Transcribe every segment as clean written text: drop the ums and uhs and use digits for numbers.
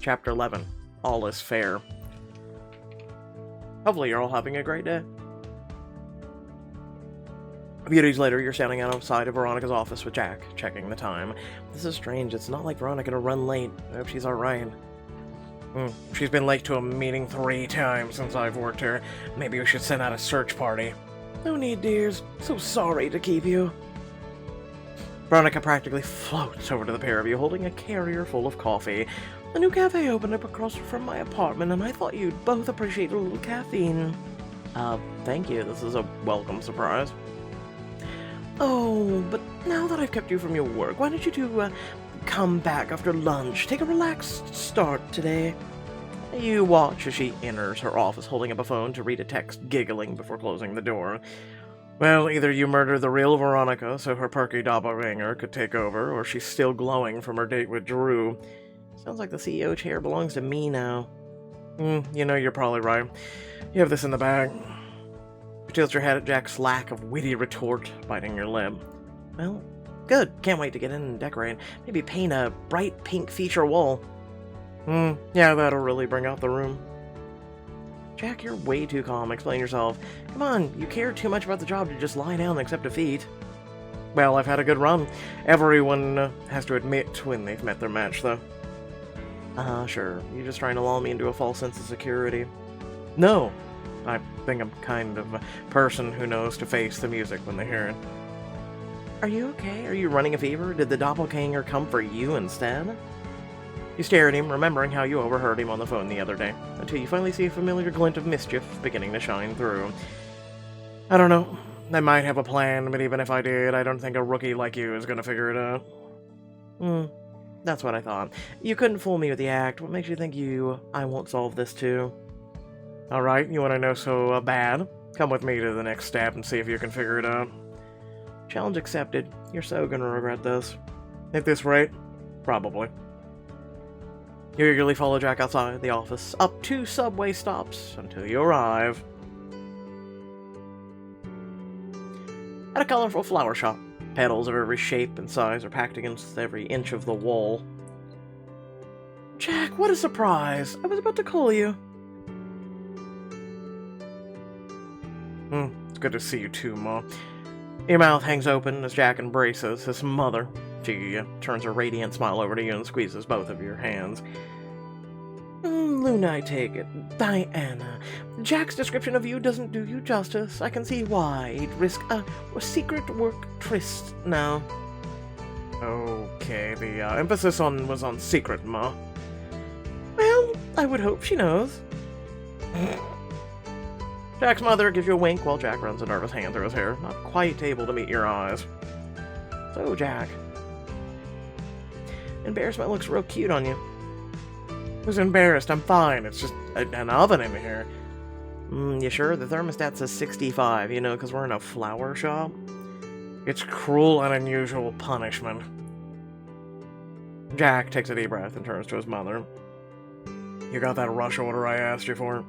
Chapter 11. All is fair. Hopefully you're all having a great day. A few days later, you're standing outside of Veronica's office with Jack, checking the time. This is strange. It's not like Veronica to run late. I hope she's alright. She's been late to a meeting 3 times since I've worked here. Maybe we should send out a search party. No need, dears. So sorry to keep you. Veronica practically floats over to the pair of you, holding a carrier full of coffee. A new cafe opened up across from my apartment, and I thought you'd both appreciate a little caffeine. Thank you. This is a welcome surprise. Oh, but now that I've kept you from your work, why don't you two, come back after lunch? Take a relaxed start today. You watch as she enters her office, holding up a phone to read a text, giggling before closing the door. Well, either you murdered the real Veronica so her perky doppelganger could take over, or she's still glowing from her date with Drew. Sounds like the CEO chair belongs to me now. You know, you're probably right. You have this in the bag. You tilt your head at Jack's lack of witty retort, biting your lip. Well, good. Can't wait to get in and decorate. Maybe paint a bright pink feature wall. Yeah, that'll really bring out the room. Jack, you're way too calm. Explain yourself. Come on, you care too much about the job to just lie down and accept defeat. Well, I've had a good run. Everyone has to admit when they've met their match, though. Sure. You're just trying to lull me into a false sense of security. No. I think I'm kind of a person who knows to face the music when they hear it. Are you okay? Are you running a fever? Did the doppelganger come for you instead? You stare at him, remembering how you overheard him on the phone the other day, until you finally see a familiar glint of mischief beginning to shine through. I don't know. I might have a plan, but even if I did, I don't think a rookie like you is going to figure it out. That's what I thought. You couldn't fool me with the act. What makes you think I won't solve this too? Alright, you want to know so bad? Come with me to the next step and see if you can figure it out. Challenge accepted. You're so gonna regret this. At this rate, probably. You eagerly follow Jack outside the office, up 2 subway stops, until you arrive at a colorful flower shop. Petals of every shape and size are packed against every inch of the wall. Jack, what a surprise! I was about to call you. It's good to see you too, Ma. Your mouth hangs open as Jack embraces his mother. She turns her radiant smile over to you and squeezes both of your hands. Luna, I take it. Diana. Jack's description of you doesn't do you justice. I can see why he'd risk a secret work tryst now. Okay, the emphasis was on secret, Ma. Well, I would hope she knows. Jack's mother gives you a wink while Jack runs a nervous hand through his hair, not quite able to meet your eyes. So, Jack. Embarrassment looks real cute on you. Who's embarrassed? I'm fine. It's just an oven in here. You sure? The thermostat says 65, you know, because we're in a flower shop. It's cruel and unusual punishment. Jack takes a deep breath and turns to his mother. You got that rush order I asked you for?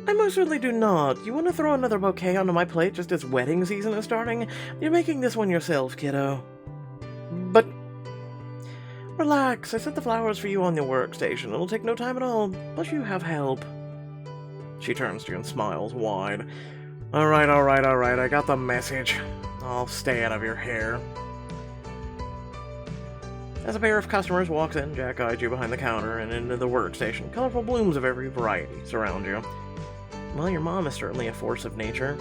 I most certainly do not. You want to throw another bouquet onto my plate just as wedding season is starting? You're making this one yourself, kiddo. But relax, I set the flowers for you on your workstation. It'll take no time at all, plus you have help. She turns to you and smiles wide. Alright, I got the message. I'll stay out of your hair. As a pair of customers walks in, Jack guides you behind the counter and into the workstation. Colorful blooms of every variety surround you. Well, your mom is certainly a force of nature.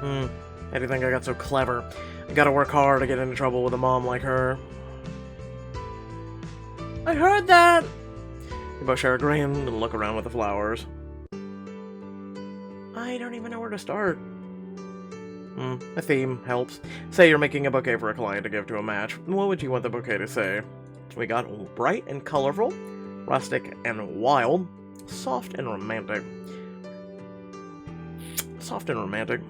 I didn't think I got so clever. I gotta work hard to get into trouble with a mom like her. I heard that! You both share a grin and look around with the flowers. I don't even know where to start. A theme helps. Say you're making a bouquet for a client to give to a match. What would you want the bouquet to say? We got bright and colorful, rustic and wild, soft and romantic. Soft and romantic.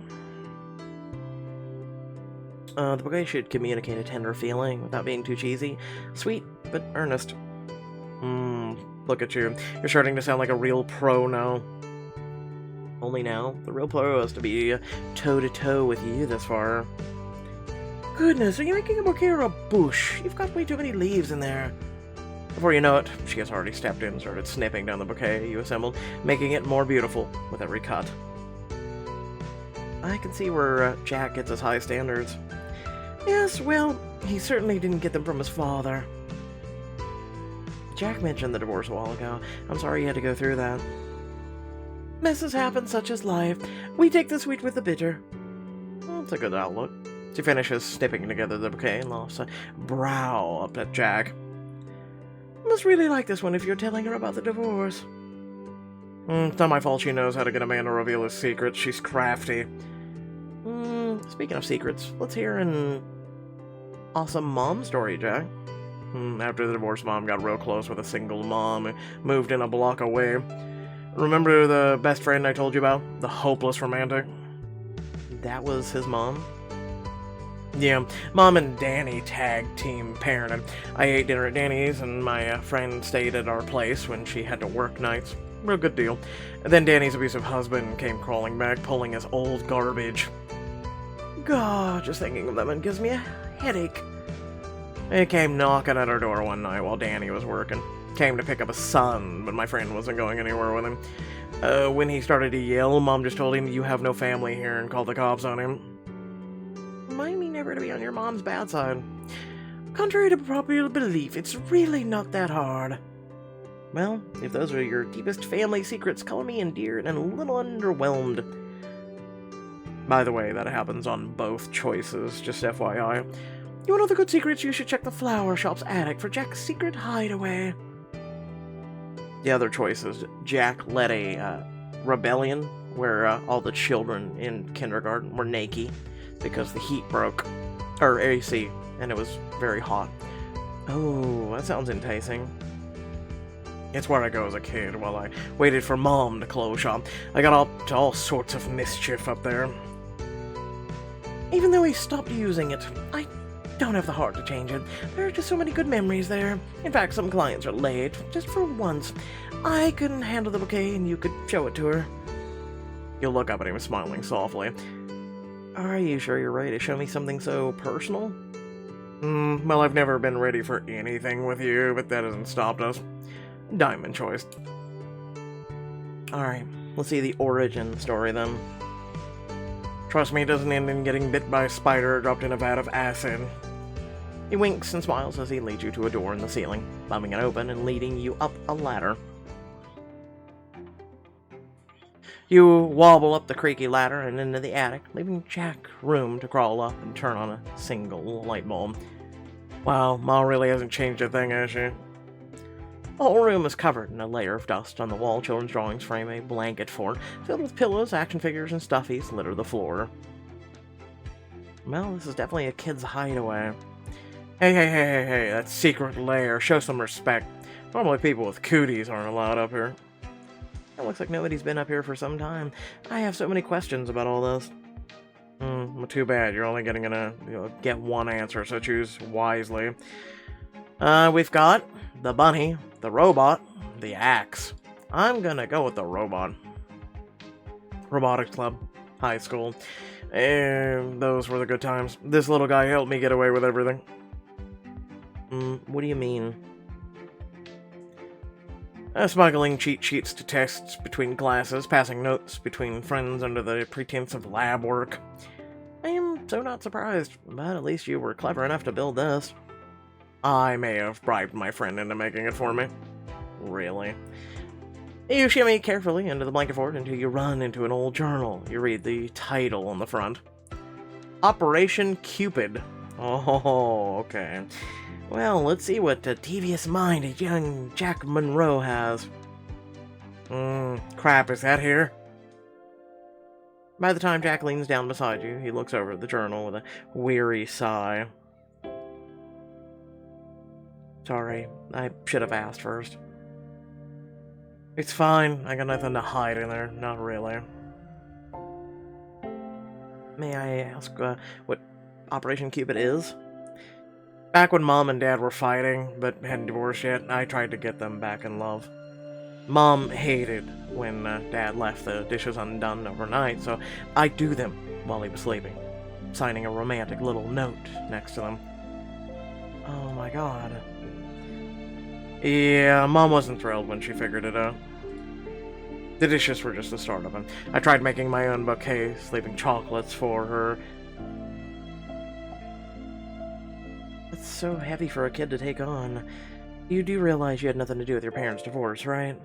The bouquet should communicate a tender feeling without being too cheesy. Sweet, but earnest. Look at you. You're starting to sound like a real pro now. Only now, the real pro has to be toe-to-toe with you this far. Goodness, are you making a bouquet or a bush? You've got way too many leaves in there. Before you know it, she has already stepped in and started snipping down the bouquet you assembled, making it more beautiful with every cut. I can see where Jack gets his high standards. Yes, well, he certainly didn't get them from his father. Jack mentioned the divorce a while ago. I'm sorry you had to go through that. Messes happen, such is life. We take the sweet with the bitter. Well, it's a good outlook. She finishes snipping together the bouquet and lofts a brow up at Jack. Must really like this one if you're telling her about the divorce. It's not my fault she knows how to get a man to reveal his secrets. She's crafty. Speaking of secrets, let's hear an awesome mom story, Jack. After the divorce, Mom got real close with a single mom who moved in a block away. Remember the best friend I told you about? The hopeless romantic? That was his mom? Yeah, Mom and Danny tag team parented. I ate dinner at Danny's, and my friend stayed at our place when she had to work nights. Real good deal. And then Danny's abusive husband came crawling back, pulling his old garbage. God, just thinking of them it gives me a headache. He came knocking at our door one night while Danny was working. Came to pick up his son, but my friend wasn't going anywhere with him. When he started to yell, Mom just told him, "You have no family here," and called the cops on him. Remind me never to be on your mom's bad side. Contrary to popular belief, it's really not that hard. Well, if those are your deepest family secrets, color me endeared and a little underwhelmed. By the way, that happens on both choices, just FYI. You want all the good secrets, you should check the flower shop's attic for Jack's secret hideaway. The other choice is Jack led a rebellion where all the children in kindergarten were naked because the heat broke, or AC, and it was very hot. Oh, that sounds enticing. It's where I go as a kid while I waited for Mom to close shop. I got up to all sorts of mischief up there. Even though he stopped using it, I don't have the heart to change it. There are just so many good memories there. In fact, some clients are late. Just for once, I couldn't handle the bouquet and you could show it to her. You'll look up at him smiling softly. Are you sure you're ready to show me something so personal? Well, I've never been ready for anything with you, but that hasn't stopped us. Diamond choice. Alright, let's see the origin story then. Trust me, it doesn't end in getting bit by a spider or dropped in a vat of acid. He winks and smiles as he leads you to a door in the ceiling, bumming it open and leading you up a ladder. You wobble up the creaky ladder and into the attic, leaving Jack room to crawl up and turn on a single light bulb. Wow, Ma really hasn't changed a thing, has she? The whole room is covered in a layer of dust. On the wall, children's drawings frame a blanket fort, filled with pillows, action figures, and stuffies litter the floor. Well, this is definitely a kid's hideaway. Hey, that secret lair, show some respect. Normally people with cooties aren't allowed up here. It looks like nobody's been up here for some time. I have so many questions about all this. Well, too bad, you're only gonna get one answer, so choose wisely. We've got the bunny, the robot, the axe. I'm gonna go with the robot. Robotics club, high school. Those were the good times. This little guy helped me get away with everything. What do you mean? Smuggling cheat sheets to tests between classes, passing notes between friends under the pretense of lab work. I am so not surprised, but at least you were clever enough to build this. I may have bribed my friend into making it for me. Really? You shimmy carefully into the blanket fort until you run into an old journal. You read the title on the front. Operation Cupid. Oh, okay. Well, let's see what a devious mind a young Jack Monroe has. Crap, is that here? By the time Jack leans down beside you, he looks over at the journal with a weary sigh. Sorry, I should have asked first. It's fine, I got nothing to hide in there, not really. May I ask what Operation Cupid is? Back when Mom and Dad were fighting, but hadn't divorced yet, I tried to get them back in love. Mom hated when Dad left the dishes undone overnight, so I'd do them while he was sleeping. signing a romantic little note next to them. Oh my god. Yeah, Mom wasn't thrilled when she figured it out. The dishes were just the start of it. I tried making my own bouquets, leaving chocolates for her. It's so heavy for a kid to take on. You do realize you had nothing to do with your parents' divorce, right?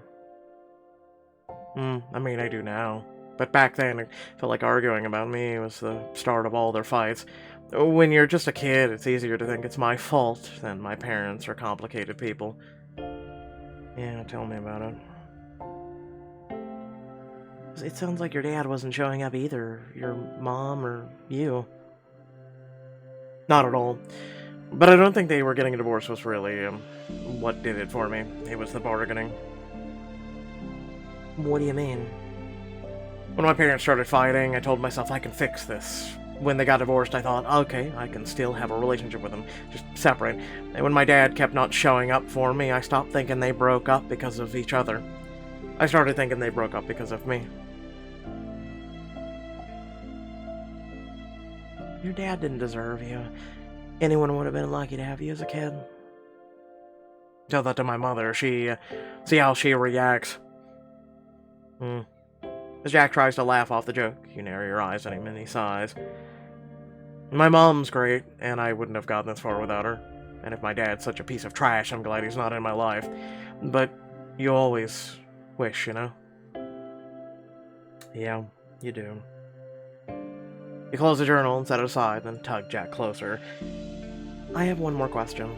I mean, I do now. But back then, it felt like arguing about me was the start of all their fights. When you're just a kid, it's easier to think it's my fault than my parents are complicated people. Yeah, tell me about it. It sounds like your dad wasn't showing up either. Your mom or you. Not at all. But I don't think they were getting a divorce was really what did it for me. It was the bargaining. What do you mean? When my parents started fighting, I told myself I can fix this. When they got divorced, I thought, okay, I can still have a relationship with them, just separate. And when my dad kept not showing up for me, I stopped thinking they broke up because of each other. I started thinking they broke up because of me. Your dad didn't deserve you. Anyone would have been lucky to have you as a kid. Tell that to my mother. See how she reacts. As Jack tries to laugh off the joke, you narrow your eyes at him and he sighs. My mom's great, and I wouldn't have gotten this far without her. And if my dad's such a piece of trash, I'm glad he's not in my life. But you always wish, you know? Yeah, you do. You close the journal and set it aside, then tug Jack closer. I have one more question.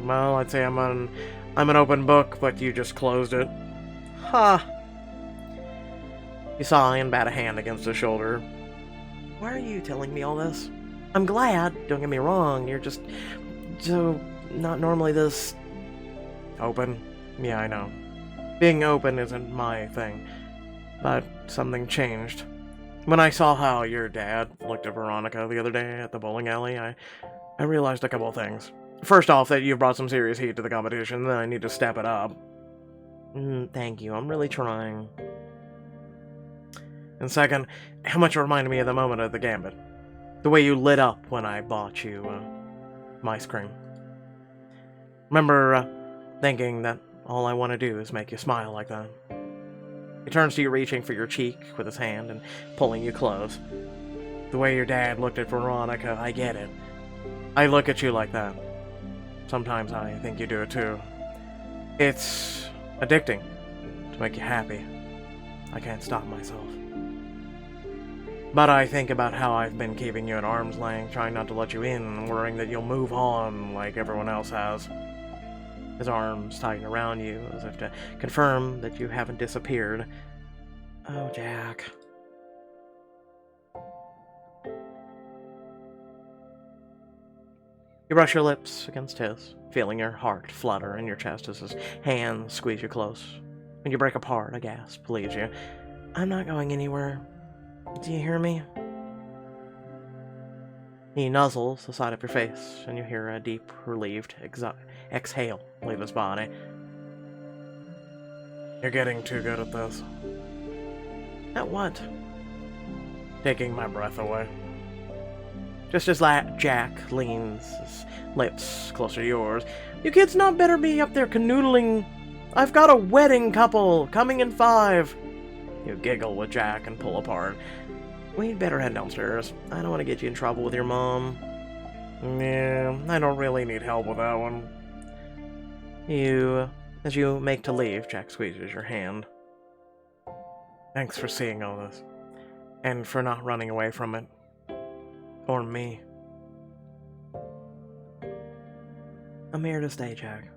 Well, I'd say I'm an open book, but you just closed it. Ha! You sigh and bat a hand against his shoulder. Why are you telling me all this? I'm glad, don't get me wrong, you're just so not normally this open. Yeah, I know. Being open isn't my thing, but something changed. When I saw how your dad looked at Veronica the other day at the bowling alley, I realized a couple of things. First off, that you've brought some serious heat to the competition, then I need to step it up. Thank you, I'm really trying. And second, how much it reminded me of the moment of the gambit. The way you lit up when I bought you, ice cream. Remember, thinking that all I want to do is make you smile like that. He turns to you reaching for your cheek with his hand and pulling you close. The way your dad looked at Veronica, I get it. I look at you like that. Sometimes I think you do it too. It's addicting to make you happy. I can't stop myself. But I think about how I've been keeping you at arm's length, trying not to let you in, worrying that you'll move on like everyone else has. His arms tighten around you, as if to confirm that you haven't disappeared. Oh, Jack. You brush your lips against his, feeling your heart flutter in your chest as his hands squeeze you close. When you break apart, a gasp leaves you. I'm not going anywhere. Do you hear me? He nuzzles the side of your face, and you hear a deep, relieved exhale leave his body. You're getting too good at this. At what? Taking my breath away. Just as Jack leans his lips closer to yours, you kids not better be up there canoodling. I've got a wedding couple coming in 5. You giggle with Jack and pull apart. We'd better head downstairs. I don't want to get you in trouble with your mom. Yeah, I don't really need help with that one. As you make to leave, Jack squeezes your hand. Thanks for seeing all this. And for not running away from it. Or me. I'm here to stay, Jack.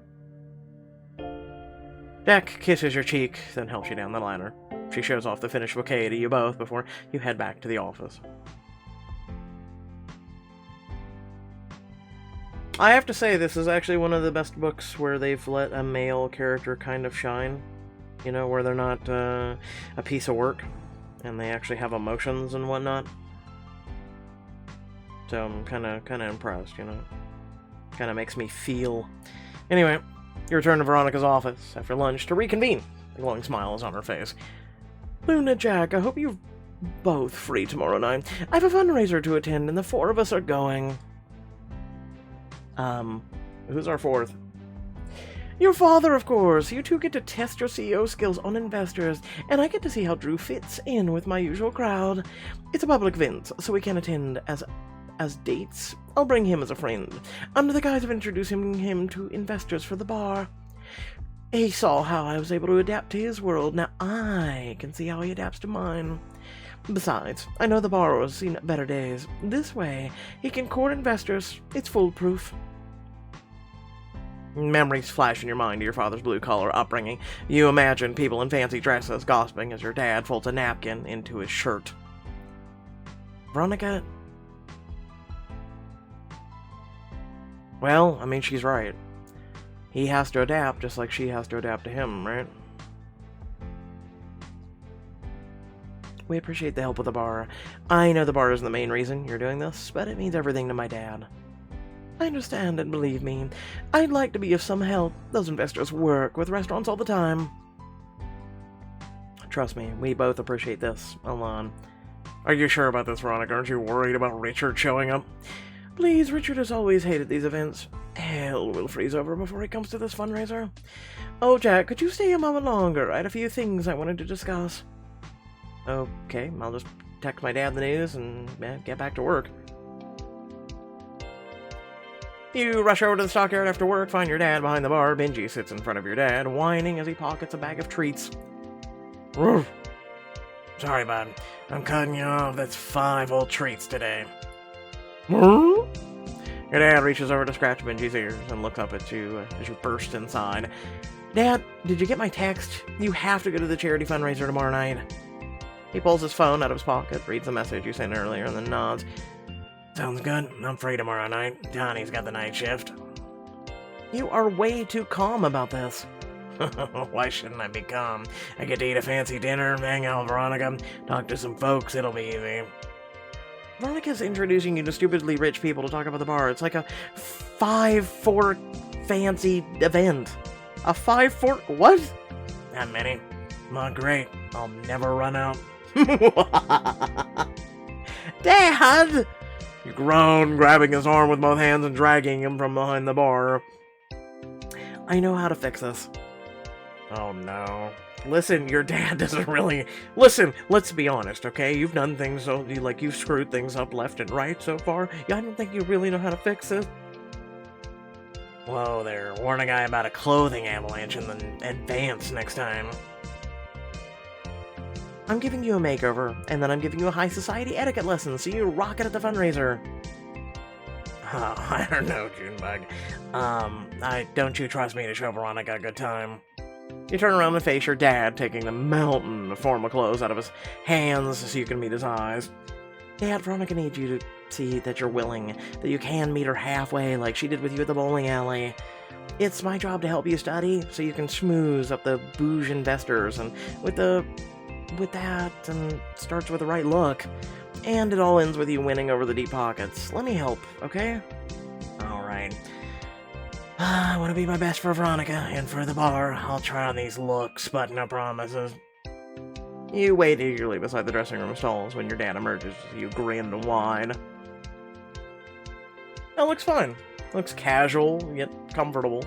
Jack kisses your cheek, then helps you down the ladder. She shows off the finished bouquet to you both before you head back to the office. I have to say, this is actually one of the best books where they've let a male character kind of shine. You know, where they're not a piece of work, and they actually have emotions and whatnot. So I'm kind of impressed, you know. Kind of makes me feel. Anyway, you return to Veronica's office after lunch to reconvene. A glowing smile is on her face. Luna, Jack, I hope you've both free tomorrow night. I have a fundraiser to attend, and the four of us are going. Who's our fourth? Your father, of course. You two get to test your CEO skills on investors, and I get to see how Drew fits in with my usual crowd. It's a public event, so we can attend as dates. I'll bring him as a friend, under the guise of introducing him to investors for the bar. He saw how I was able to adapt to his world. Now I can see how he adapts to mine. Besides, I know the bar has seen better days. This way, he can court investors. It's foolproof. Memories flash in your mind of your father's blue-collar upbringing. You imagine people in fancy dresses gossiping as your dad folds a napkin into his shirt. Veronica? Well, I mean, she's right. He has to adapt just like she has to adapt to him, right? We appreciate the help with the bar. I know the bar isn't the main reason you're doing this, but it means everything to my dad. I understand, and believe me, I'd like to be of some help. Those investors work with restaurants all the time. Trust me, we both appreciate this. Alon. Are you sure about this, Veronica? Aren't you worried about Richard showing up? Please, Richard has always hated these events. Hell will freeze over before he comes to this fundraiser. Oh, Jack, could you stay a moment longer? I had a few things I wanted to discuss. Okay, I'll just text my dad the news and get back to work. You rush over to the stockyard after work, find your dad behind the bar. Benji sits in front of your dad, whining as he pockets a bag of treats. Roof. Sorry, bud. I'm cutting you off. That's 5 old treats today. Your dad reaches over to scratch Benji's ears and looks up at you as you burst inside. Dad, did you get my text? You have to go to the charity fundraiser tomorrow night. He pulls his phone out of his pocket, reads the message you sent earlier, and then nods. Sounds good. I'm free tomorrow night. Donnie's got the night shift. You are way too calm about this. Why shouldn't I be calm? I get to eat a fancy dinner, hang out with Veronica, talk to some folks, it'll be easy. Veronica's introducing you to stupidly rich people to talk about the bar. It's like a 5-fork fancy event. A 5-fork... what? Not many. Not great. I'll never run out. Dad! You groan, grabbing his arm with both hands and dragging him from behind the bar. I know how to fix this. Oh no. Listen, your dad doesn't really... Listen, let's be honest, okay? You've done things so... you've screwed things up left and right so far. I don't think you really know how to fix it. Whoa there. Warn a guy about a clothing avalanche in advance next time. I'm giving you a makeover, and then I'm giving you a high society etiquette lesson, so you rock it at the fundraiser. Oh, I don't know, Junebug. Don't you trust me to show Veronica a good time? You turn around and face your dad, taking the mountain of formal clothes out of his hands so you can meet his eyes. Dad, Veronica needs you to see that you're willing, that you can meet her halfway like she did with you at the bowling alley. It's my job to help you study, so you can schmooze up the bouge investors, and with that, and starts with the right look. And it all ends with you winning over the deep pockets. Let me help, okay? Alright. I want to be my best for Veronica, and for the bar, I'll try on these looks, but no promises. You wait eagerly beside the dressing room stalls when your dad emerges. You grin wide. That looks fine. Looks casual, yet comfortable.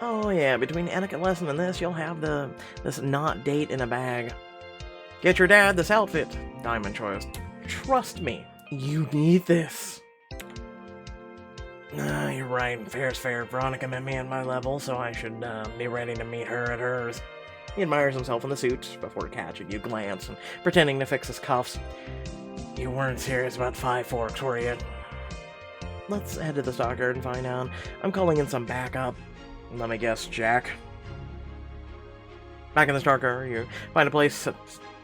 Oh yeah, between etiquette lesson and this, you'll have this not date in a bag. Get your dad this outfit, Diamond choice. Trust me, you need this. You're right. Fair's fair. Veronica met me at my level, so I should be ready to meet her at hers. He admires himself in the suit before catching you glance and pretending to fix his cuffs. You weren't serious about 5 forks, were you? Let's head to the stockyard and find out. I'm calling in some backup. Let me guess, Jack. Back in the stockyard, you find a place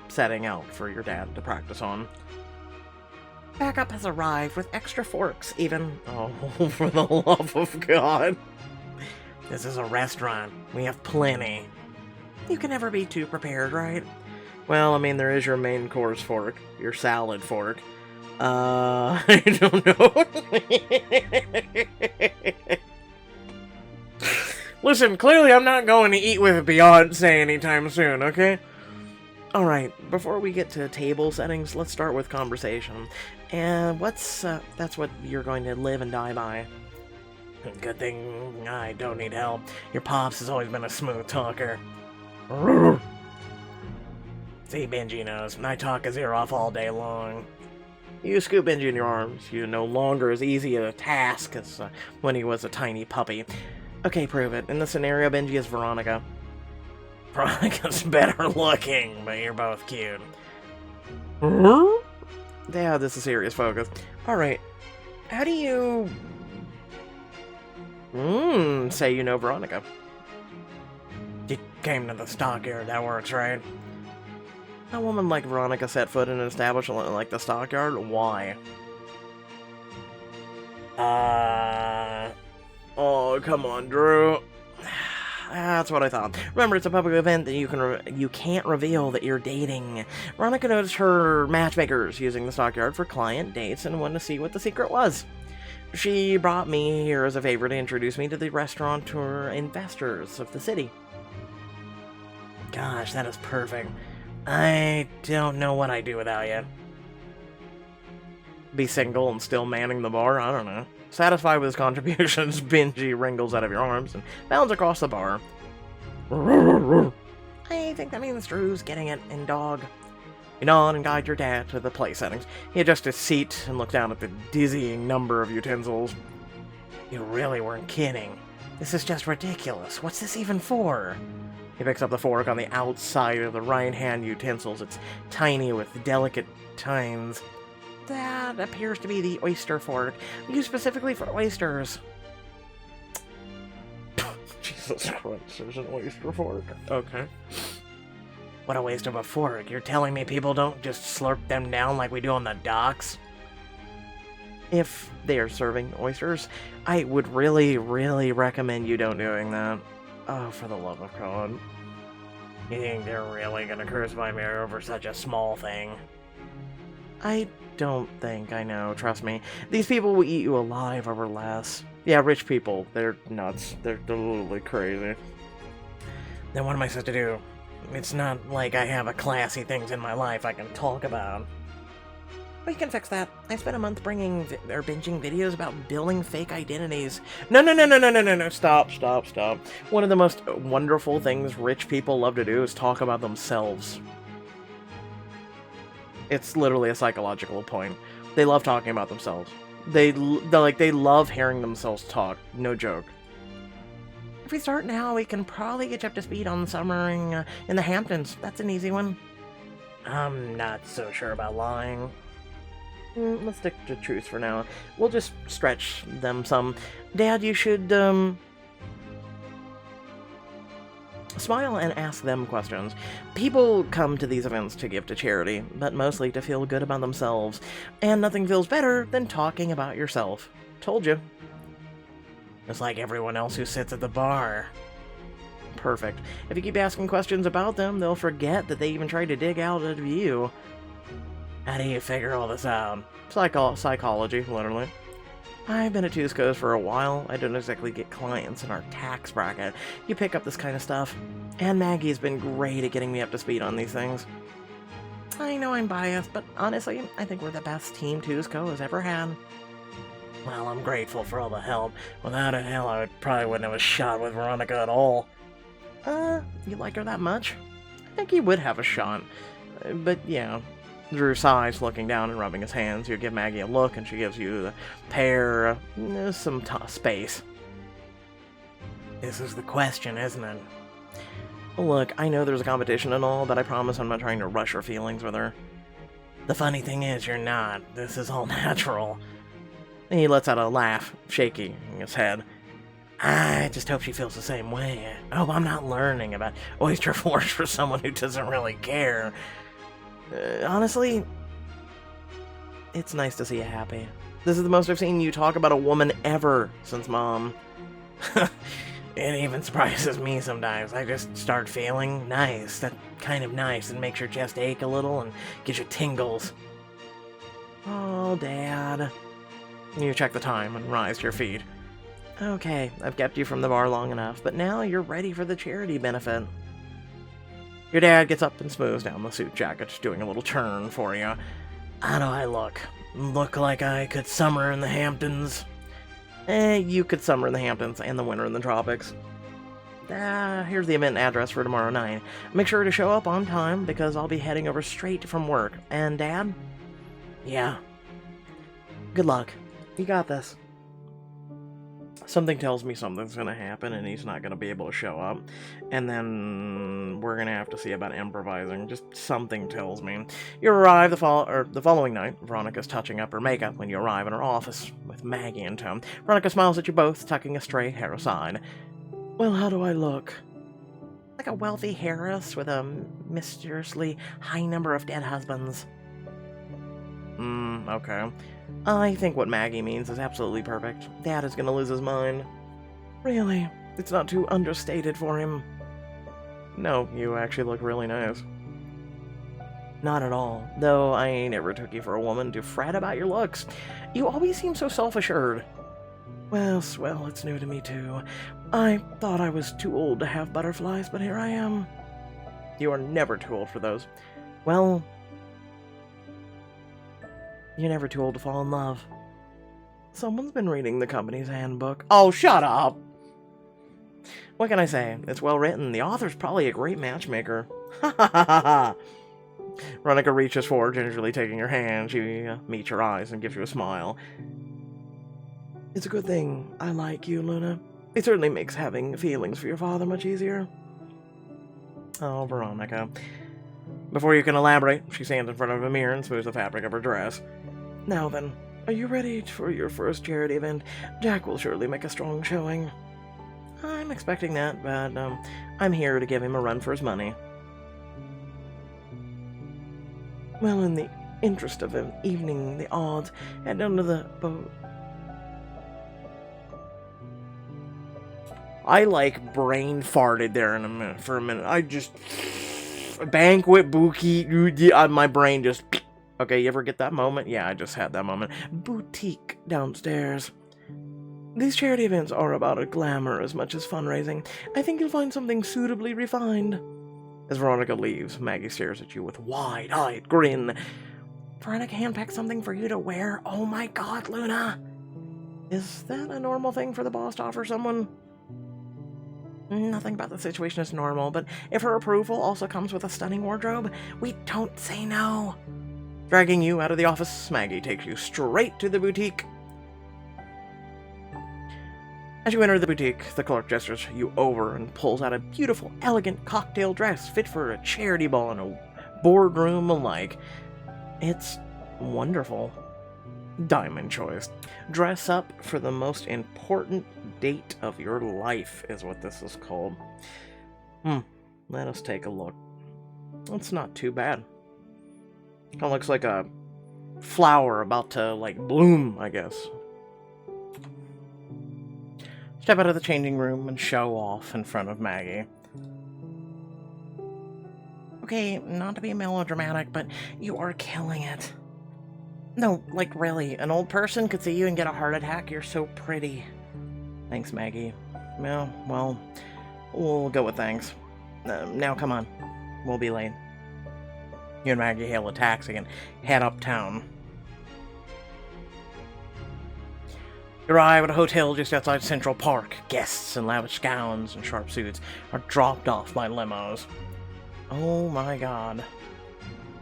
setting out for your dad to practice on. Backup has arrived with extra forks, even. Oh, for the love of God. This is a restaurant. We have plenty. You can never be too prepared, right? Well, I mean, there is your main course fork, your salad fork. I don't know. Listen, clearly I'm not going to eat with Beyonce anytime soon, okay? Alright, before we get to table settings, let's start with conversation. And that's what you're going to live and die by. Good thing I don't need help. Your pops has always been a smooth talker. See, Benji knows. I talk his ear off all day long. You scoop Benji in your arms. You're no longer as easy a task as when he was a tiny puppy. Okay, prove it. In the scenario, Benji is Veronica. Veronica's better looking, but you're both cute. Yeah, this is serious focus. Alright, how do you... say you know Veronica. You came to the stockyard, that works, right? A woman like Veronica set foot in an establishment like the stockyard? Why? Oh, come on, Drew. That's what I thought. Remember, it's a public event that you can't reveal that you're dating. Veronica noticed her matchmakers using the stockyard for client dates and wanted to see what the secret was. She brought me here as a favor to introduce me to the restaurateur investors of the city. Gosh, that is perfect. I don't know what I'd do without you. Be single and still manning the bar? I don't know. Satisfied with his contributions, Benji wriggles out of your arms and bounds across the bar. I think that means Drew's getting it in dog. You nod and guide your dad to the play settings. He adjusts his seat and looks down at the dizzying number of utensils. You really weren't kidding. This is just ridiculous. What's this even for? He picks up the fork on the outside of the right-hand utensils. It's tiny with delicate tines. That appears to be the oyster fork, used specifically for oysters. Jesus Christ, there's an oyster fork. Okay. What a waste of a fork. You're telling me people don't just slurp them down like we do on the docks? If they're serving oysters, I would really, really recommend you don't doing that. Oh, for the love of God. You think they're really gonna crucify me over such a small thing? I don't think I know, trust me. These people will eat you alive over less. Yeah, rich people, they're nuts. They're totally crazy. Then what am I supposed to do? It's not like I have a classy things in my life I can talk about. We can fix that. I spent a month binging videos about building fake identities. No, stop. One of the most wonderful things rich people love to do is talk about themselves. It's literally a psychological point. They love talking about themselves. They love hearing themselves talk. No joke. If we start now, we can probably get you up to speed on summering in the Hamptons. That's an easy one. I'm not so sure about lying. Let's stick to truth for now. We'll just stretch them some. Dad, you should, smile and ask them questions. People come to these events to give to charity, but mostly to feel good about themselves. And nothing feels better than talking about yourself. Told you. It's like everyone else who sits at the bar. Perfect. If you keep asking questions about them, they'll forget that they even tried to dig out of you. How do you figure all this out? Psychology, literally. I've been at Tusco's for a while. I don't exactly get clients in our tax bracket. You pick up this kind of stuff. And Maggie's been great at getting me up to speed on these things. I know I'm biased, but honestly, I think we're the best team Tusco has ever had. Well, I'm grateful for all the help. Without it, hell, I probably wouldn't have a shot with Veronica at all. You like her that much? I think he would have a shot. But, yeah. Drew sighs, looking down and rubbing his hands. You give Maggie a look, and she gives you the pair some space. This is the question, isn't it? Look, I know there's a competition and all, but I promise I'm not trying to rush her feelings with her. The funny thing is, you're not. This is all natural. He lets out a laugh, shaking his head. I just hope she feels the same way. I hope I'm not learning about oyster forks for someone who doesn't really care. Honestly, it's nice to see you happy. This is the most I've seen you talk about a woman ever since Mom. It even surprises me sometimes. I just start feeling nice. That kind of nice and makes your chest ache a little and gives you tingles. Oh, Dad. You check the time and rise to your feet. Okay, I've kept you from the bar long enough, but now you're ready for the charity benefit. Your dad gets up and smooths down the suit jacket, doing a little turn for you. How do I look? Look like I could summer in the Hamptons? You could summer in the Hamptons and the winter in the tropics. Here's the event address for tomorrow night. Make sure to show up on time because I'll be heading over straight from work. And Dad? Yeah. Good luck. You got this. Something tells me something's going to happen and he's not going to be able to show up. And then we're going to have to see about improvising. Just something tells me. You arrive the following night. Veronica's touching up her makeup when you arrive in her office with Maggie in tow. Veronica smiles at you both, tucking a stray hair aside. Well, how do I look? Like a wealthy heiress with a mysteriously high number of dead husbands. Okay. I think what Maggie means is absolutely perfect. Dad is gonna lose his mind. Really? It's not too understated for him? No, you actually look really nice. Not at all, though I never took you for a woman to fret about your looks. You always seem so self-assured. Well, swell, it's new to me too. I thought I was too old to have butterflies, but here I am. You are never too old for those. Well, you're never too old to fall in love. Someone's been reading the company's handbook. Oh, shut up! What can I say? It's well written. The author's probably a great matchmaker. Ha ha ha ha ha! Veronica reaches forward, gingerly taking your hand. She meets your eyes and gives you a smile. It's a good thing I like you, Luna. It certainly makes having feelings for your father much easier. Oh, Veronica. Before you can elaborate, she stands in front of a mirror and smooths the fabric of her dress. Now then, are you ready for your first charity event? Jack will surely make a strong showing. I'm expecting that, but I'm here to give him a run for his money. Well, in the interest of evening the odds, head down to the boat. I brain farted there for a minute. I just banquet bouquet. My brain just. Okay, you ever get that moment? Yeah, I just had that moment. Boutique downstairs. These charity events are about a glamour as much as fundraising. I think you'll find something suitably refined. As Veronica leaves, Maggie stares at you with wide-eyed grin. Veronica handpicked something for you to wear? Oh my god, Luna! Is that a normal thing for the boss to offer someone? Nothing about the situation is normal, but if her approval also comes with a stunning wardrobe, we don't say no. Dragging you out of the office, Maggie takes you straight to the boutique. As you enter the boutique, the clerk gestures you over and pulls out a beautiful, elegant cocktail dress fit for a charity ball and a boardroom alike. It's wonderful. Diamond choice. Dress up for the most important date of your life is what this is called. Let us take a look. It's not too bad. Kind of looks like a flower about to, bloom, I guess. Step out of the changing room and show off in front of Maggie. Okay, not to be melodramatic, but you are killing it. No, really, an old person could see you and get a heart attack. You're so pretty. Thanks, Maggie. Well, we'll go with thanks. Now, come on. We'll be late. You and Maggie hail a taxi and head uptown. You arrive at a hotel just outside Central Park. Guests in lavish gowns and sharp suits are dropped off by limos. Oh my god.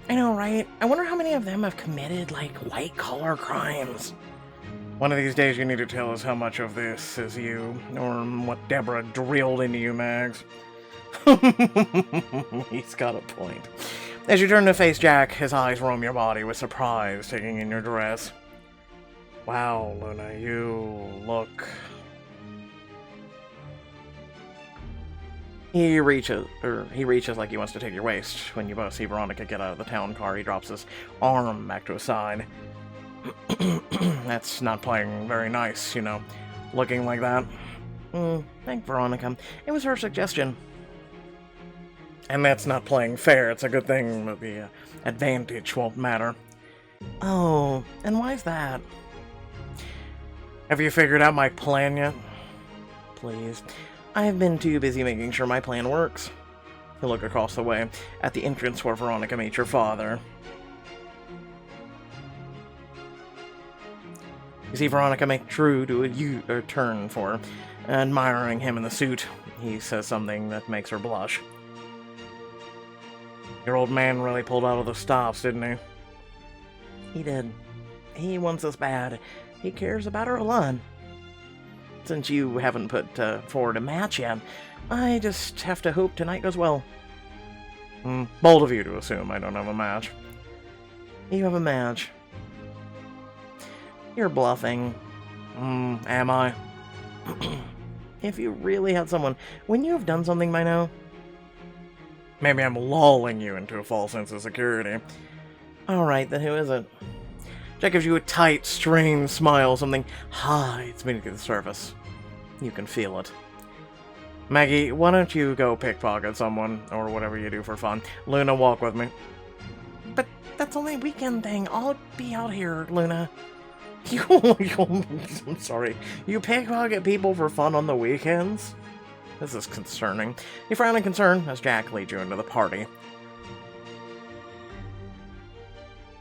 I know, right? I wonder how many of them have committed, white-collar crimes. One of these days you need to tell us how much of this is you, or what Deborah drilled into you, Mags. He's got a point. As you turn to face Jack, his eyes roam your body with surprise, taking in your dress. Wow, Luna, you look... He reaches like he wants to take your waist. When you both see Veronica get out of the town car, he drops his arm back to his side. That's not playing very nice, looking like that. Thank Veronica. It was her suggestion. And that's not playing fair. It's a good thing that the advantage won't matter. Oh, and why's that? Have you figured out my plan yet? Please. I've been too busy making sure my plan works. You look across the way at the entrance where Veronica meets your father. You see Veronica make Drew do a turn for admiring him in the suit. He says something that makes her blush. Your old man really pulled out of the stops, didn't he? He did. He wants us bad. He cares about her a lot. Since you haven't put forward a match yet, I just have to hope tonight goes well. Bold of you to assume I don't have a match. You have a match. You're bluffing. Am I? If you really had someone, wouldn't you have done something by now? Maybe I'm lulling you into a false sense of security. Alright, then who is it? Jack gives you a tight, strained smile. Something hides beneath the surface. You can feel it. Maggie, why don't you go pickpocket someone, or whatever you do for fun. Luna, walk with me. But that's only a weekend thing. I'll be out here, Luna. I'm sorry. You pickpocket people for fun on the weekends? This is concerning. You frown in concern as Jack leads you into the party.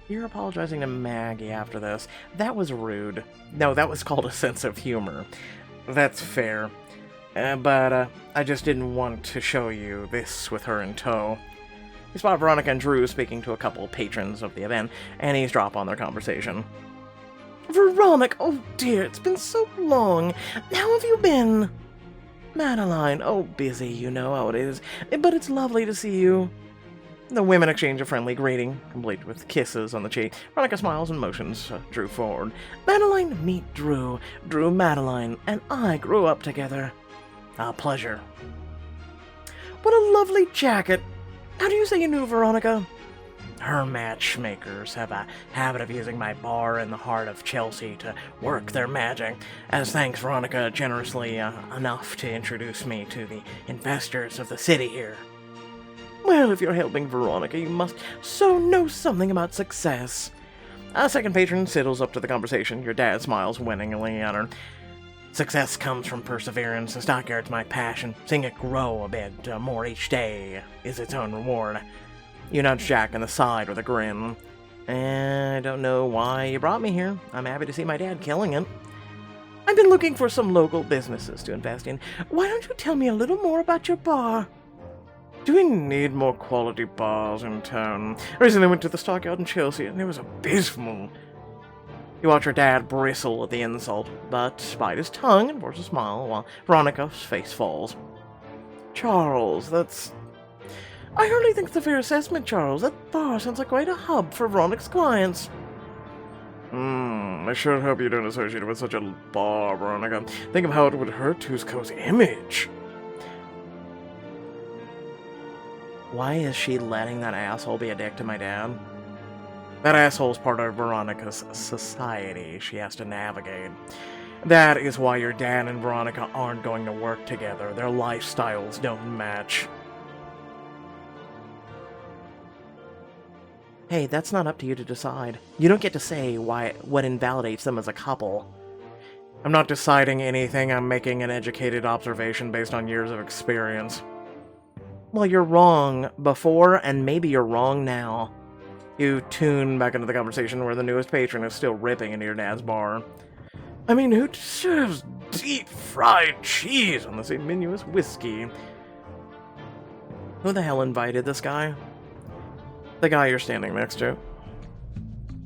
You're apologizing to Maggie after this. That was rude. No, that was called a sense of humor. That's fair. But I just didn't want to show you this with her in tow. You spot Veronica and Drew speaking to a couple of patrons of the event, and eavesdrop on their conversation. Veronica, oh dear, it's been so long. How have you been? Madeline, oh busy, you know how it is, but it's lovely to see you. The women exchange a friendly greeting, complete with kisses on the cheek. Veronica smiles and motions Drew forward. Madeline, meet Drew. Drew, Madeline, and I grew up together. A pleasure. What a lovely jacket. How do you say you knew Veronica? Her matchmakers have a habit of using my bar in the heart of Chelsea to work their magic. As thanks, Veronica generously enough to introduce me to the investors of the city here. Well, if you're helping Veronica, you must so know something about success. A second patron sidles up to the conversation. Your dad smiles winningly at her. Success comes from perseverance. The stockyard's my passion. Seeing it grow a bit more each day is its own reward. You nudge Jack in the side with a grin. I don't know why you brought me here. I'm happy to see my dad killing it. I've been looking for some local businesses to invest in. Why don't you tell me a little more about your bar? Do we need more quality bars in town? Recently went to the stockyard in Chelsea and it was abysmal. You watch your dad bristle at the insult, but bite his tongue and force a smile while Veronica's face falls. Charles, that's... I hardly think it's a fair assessment, Charles. That bar sounds like quite a hub for Veronica's clients. I sure hope you don't associate it with such a bar, Veronica. Think of how it would hurt Tusco's image. Why is she letting that asshole be a dick to my dad? That asshole's part of Veronica's society she has to navigate. That is why your dad and Veronica aren't going to work together. Their lifestyles don't match. Hey, that's not up to you to decide. You don't get to say what invalidates them as a couple. I'm not deciding anything. I'm making an educated observation based on years of experience. Well, you're wrong before, and maybe you're wrong now. You tune back into the conversation where the newest patron is still ripping into your dad's bar. I mean, who serves deep-fried cheese on the same menu as whiskey? Who the hell invited this guy? The guy you're standing next to.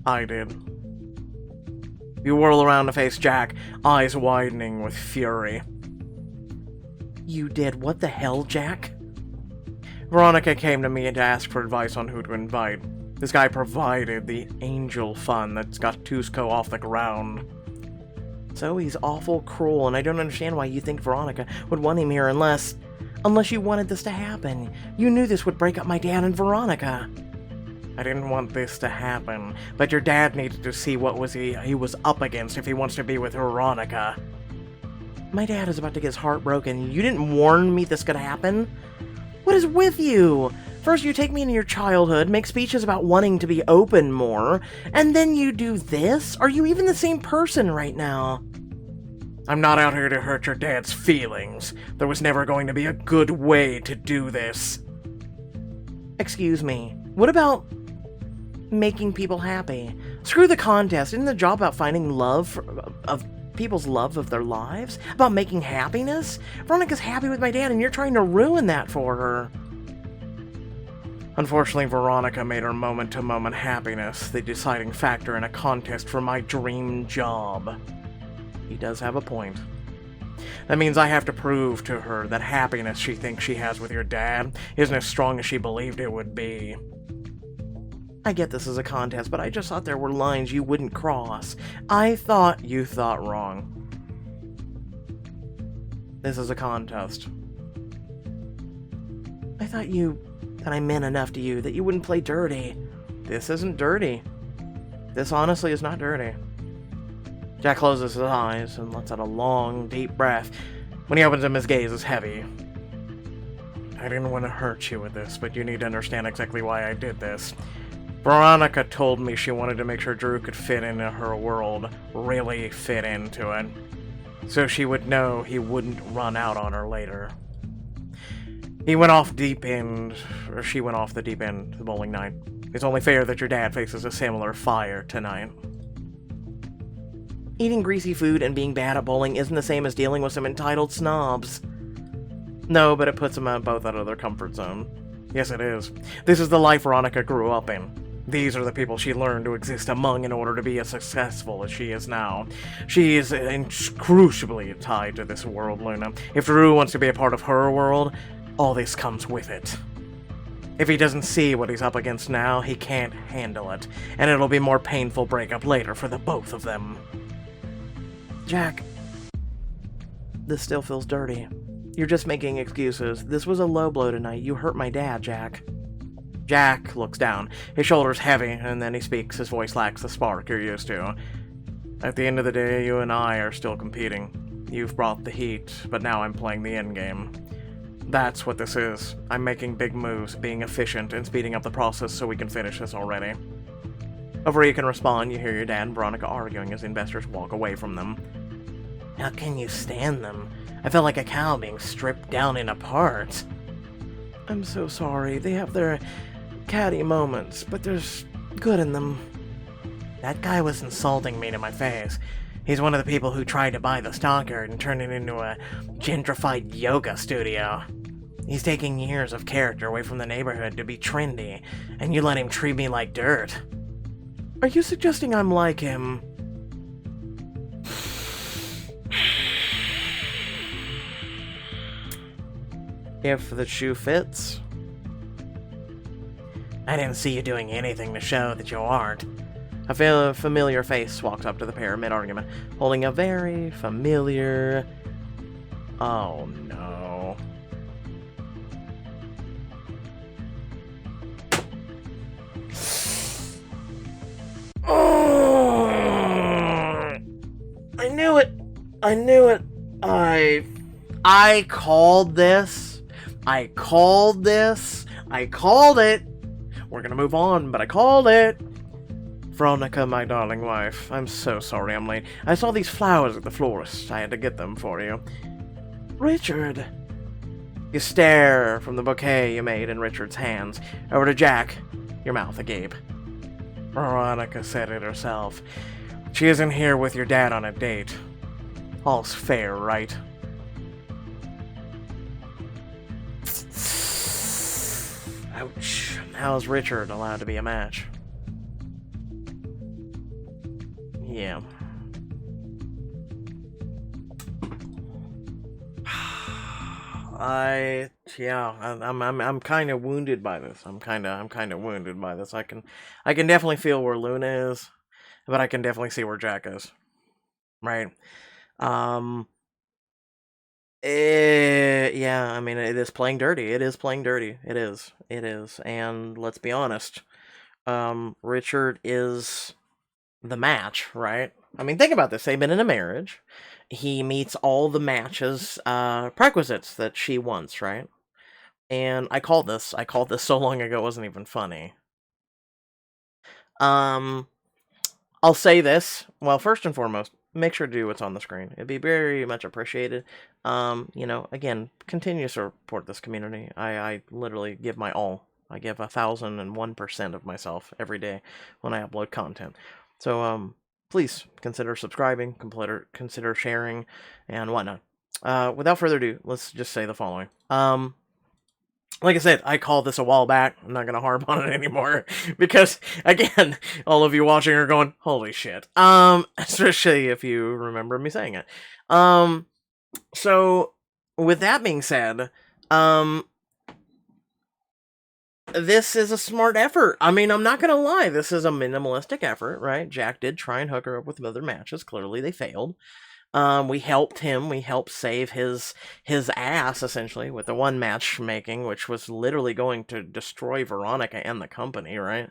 I did. You whirl around to face Jack, eyes widening with fury. You did what the hell, Jack? Veronica came to me to ask for advice on who to invite. This guy provided the angel fun that's got Tusco off the ground. So he's awful cruel, and I don't understand why you think Veronica would want him here unless you wanted this to happen. You knew this would break up my dad and Veronica. I didn't want this to happen, but your dad needed to see what he was up against if he wants to be with Veronica. My dad is about to get his heart broken. You didn't warn me this could happen? What is with you? First you take me into your childhood, make speeches about wanting to be open more, and then you do this? Are you even the same person right now? I'm not out here to hurt your dad's feelings. There was never going to be a good way to do this. Excuse me. What about making people happy? Screw the contest. Isn't the job about finding love of people's love of their lives? About making happiness? Veronica's happy with my dad, and you're trying to ruin that for her. Unfortunately, Veronica made her moment-to-moment happiness the deciding factor in a contest for my dream job. He does have a point. That means I have to prove to her that happiness she thinks she has with your dad isn't as strong as she believed it would be. I get this is a contest, but I just thought there were lines you wouldn't cross. I thought you thought wrong. This is a contest. I thought that I meant enough to you that you wouldn't play dirty. This isn't dirty. This honestly is not dirty. Jack closes his eyes and lets out a long, deep breath. When he opens them, his gaze is heavy. I didn't want to hurt you with this, but you need to understand exactly why I did this. Veronica told me she wanted to make sure Drew could fit into her world, really fit into it, so she would know he wouldn't run out on her later. He went off deep end, or she went off the deep end the bowling night. It's only fair that your dad faces a similar fire tonight. Eating greasy food and being bad at bowling isn't the same as dealing with some entitled snobs. No, but it puts them both out of their comfort zone. Yes, it is. This is the life Veronica grew up in. These are the people she learned to exist among in order to be as successful as she is now. She is crucially tied to this world, Luna. If Drew wants to be a part of her world, all this comes with it. If he doesn't see what he's up against now, he can't handle it, and it'll be more painful breakup later for the both of them. Jack, this still feels dirty. You're just making excuses. This was a low blow tonight. You hurt my dad, Jack. Jack looks down, his shoulders heavy, and then he speaks. His voice lacks the spark you're used to. At the end of the day, you and I are still competing. You've brought the heat, but now I'm playing the end game. That's what this is. I'm making big moves, being efficient, and speeding up the process so we can finish this already. Before you can respond, you hear your dad and Veronica arguing as the investors walk away from them. How can you stand them? I felt like a cow being stripped down into parts. I'm so sorry. They have their catty moments, but there's good in them. That guy was insulting me to my face. He's one of the people who tried to buy the stockyard and turn it into a gentrified yoga studio. He's taking years of character away from the neighborhood to be trendy, and you let him treat me like dirt. Are you suggesting I'm like him? If the shoe fits. I didn't see you doing anything to show that you aren't. A familiar face walks up to the pair mid-argument, holding a very familiar... Oh, no. Oh, I knew it. I knew it. I called this. I called this. I called it. We're gonna move on, but I called it. Veronica, my darling wife, I'm so sorry I'm late. I saw these flowers at the florist. I had to get them for you. Richard. You stare from the bouquet you made in Richard's hands over to Jack, your mouth agape. Veronica said it herself. She isn't here with your dad on a date. All's fair, right? Ouch. How's Richard allowed to be a match? Yeah. I'm kind of wounded by this. I'm kind of wounded by this. I can definitely feel where Luna is, but I can definitely see where Jack is. Right? Yeah, I mean, it is playing dirty. It is playing dirty. It is. And let's be honest. Richard is the match, right? I mean, think about this. They've been in a marriage. He meets all the matches, prerequisites that she wants, right? And I called this so long ago, it wasn't even funny. I'll say this. Well, first and foremost, make sure to do what's on the screen. It'd be very much appreciated. Again, continue to support this community. I literally give my all I give 1,001% of myself every day when I upload content. So, please consider subscribing, consider sharing, and whatnot. Without further ado, let's just say the following. Like I said, I called this a while back. I'm not gonna harp on it anymore because, again, all of you watching are going, "Holy shit!" Especially if you remember me saying it. So with that being said, this is a smart effort. I mean, I'm not gonna lie, this is a minimalistic effort, right? Jack did try and hook her up with other matches. Clearly, they failed. We helped him. We helped save his ass essentially with the one matchmaking, which was literally going to destroy Veronica and the company, right?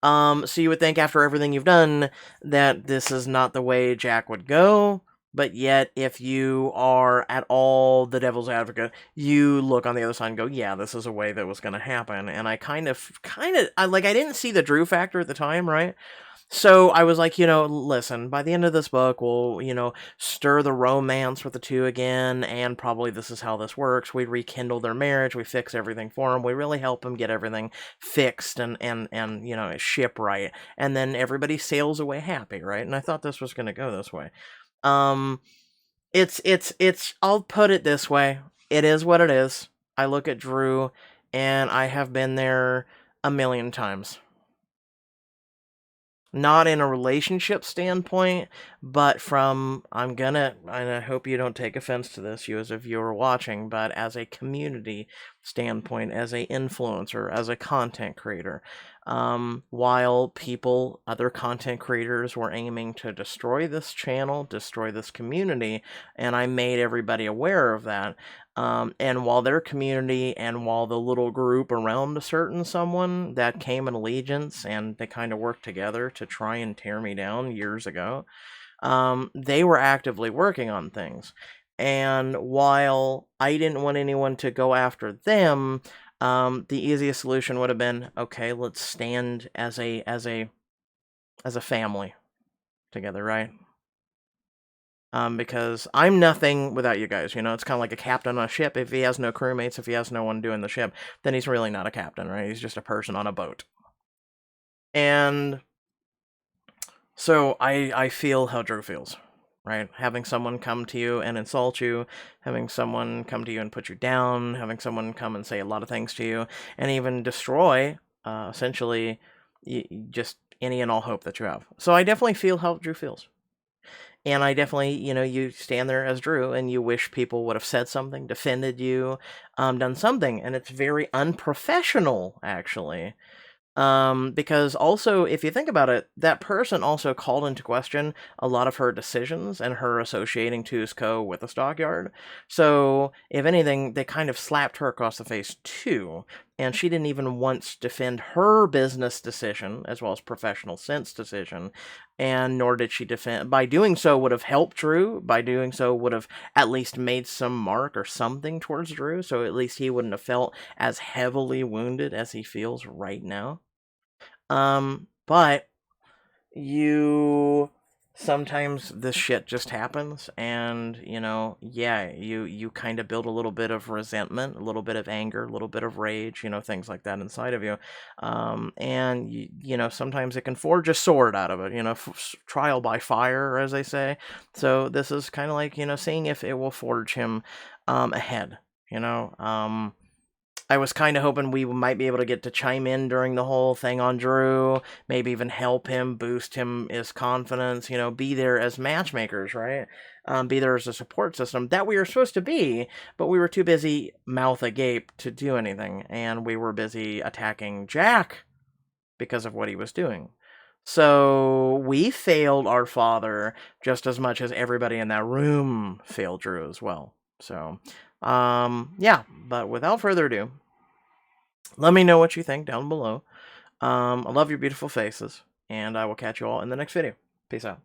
So you would think after everything you've done that this is not the way Jack would go, but yet if you are at all the devil's advocate, you look on the other side and go, yeah, this is a way that was going to happen. And I I didn't see the Drew factor at the time, right? So I was like, listen, by the end of this book, we'll, stir the romance with the two again, and probably this is how this works. We rekindle their marriage, we fix everything for them, we really help them get everything fixed and shipwright, and then everybody sails away happy, right? And I thought this was going to go this way. I'll put it this way. It is what it is. I look at Drew, and I have been there a million times. Not in a relationship standpoint, but from, and I hope you don't take offense to this, you as a viewer watching, but as a community standpoint, as a influencer, as a content creator. While other content creators were aiming to destroy this channel, destroy this community, and I made everybody aware of that, and while their community and while the little group around a certain someone that came in allegiance and they kind of worked together to try and tear me down years ago, they were actively working on things. And while I didn't want anyone to go after them, the easiest solution would have been, okay, let's stand as a family together, right? Because I'm nothing without you guys, it's kind of like a captain on a ship. If he has no crewmates, if he has no one doing the ship, then he's really not a captain, right? He's just a person on a boat. And so I feel how Drew feels, right? Having someone come to you and insult you, having someone come to you and put you down, having someone come and say a lot of things to you, and even destroy, essentially, just any and all hope that you have. So I definitely feel how Drew feels. And I definitely, you stand there as Drew and you wish people would have said something, defended you, done something. And it's very unprofessional, actually. Because also, if you think about it, that person also called into question a lot of her decisions and her associating Tuzco with the stockyard. So, if anything, they kind of slapped her across the face too. And she didn't even once defend her business decision, as well as professional sense decision, and nor did she defend. By doing so, would have helped Drew. By doing so, would have at least made some mark or something towards Drew, so at least he wouldn't have felt as heavily wounded as he feels right now. But sometimes this shit just happens, and you kind of build a little bit of resentment, a little bit of anger, a little bit of rage, things like that inside of you. And sometimes it can forge a sword out of it, trial by fire, as they say. So this is kind of like, seeing if it will forge him ahead. I was kind of hoping we might be able to get to chime in during the whole thing on Drew, maybe even help him, boost his confidence, be there as matchmakers, right? Be there as a support system that we were supposed to be, but we were too busy mouth agape to do anything, and we were busy attacking Jack because of what he was doing. So we failed our father just as much as everybody in that room failed Drew as well. So, yeah, but without further ado, let me know what you think down below. I love your beautiful faces, and I will catch you all in the next video. Peace out.